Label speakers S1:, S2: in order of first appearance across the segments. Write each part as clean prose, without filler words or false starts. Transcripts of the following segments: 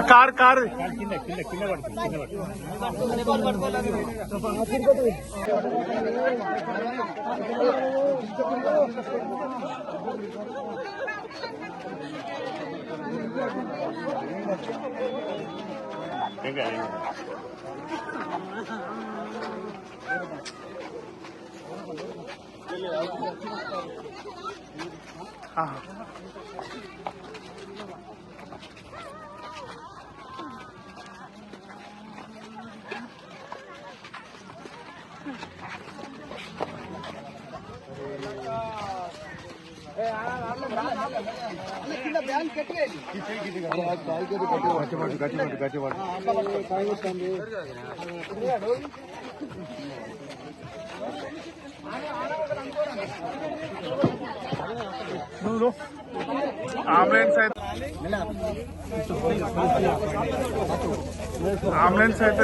S1: Car car ambulance అయితే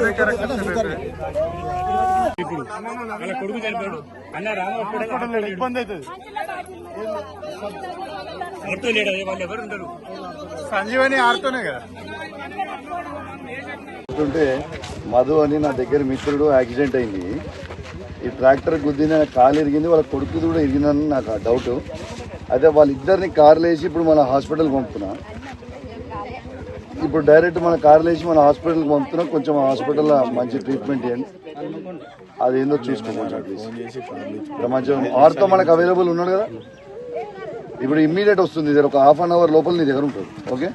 S2: కొడుకు చనిపోయాడు అన్న రామ
S1: ఇబ్బంది అవుతుంది.
S2: ఆటో లేడు వాళ్ళు ఎవరు ఉంటారు
S1: సంజీవని ఆడుతూనే కదా.
S3: మధు అని నా దగ్గర మిత్రుడు యాక్సిడెంట్ అయింది. ఈ ట్రాక్టర్ గుద్దిన కాలు ఇరిగింది, వాళ్ళ కొడుకు కూడా ఇరిగిందని నాకు డౌట్. అయితే వాళ్ళిద్దరిని కార్లు వేసి ఇప్పుడు మన హాస్పిటల్కి పంపుతున్నా. ఇప్పుడు డైరెక్ట్ మన కార్లు వేసి మన హాస్పిటల్కి పంపుతున్నా. కొంచెం హాస్పిటల్లో మంచి ట్రీట్మెంట్ ఇవ్వండి. అదేందో చూసుకోమంటారు ప్లీజ్. మంచిగా ఆర్తో మనకు అవైలబుల్ ఉన్నాడు కదా, ఇప్పుడు ఇమ్మీడియట్ వస్తుంది. ఇది ఒక హాఫ్ అన్ అవర్ లోపల నీ దగ్గర ఉంటుంది. ఓకే,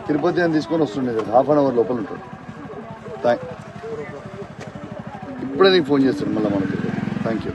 S3: తిరుపతి అని తీసుకొని వస్తుంది, హాఫ్ అన్ అవర్ లోపల ఉంటుంది. ఇప్పుడే నీకు ఫోన్ చేస్తాను మళ్ళీ మనకి. Thank you.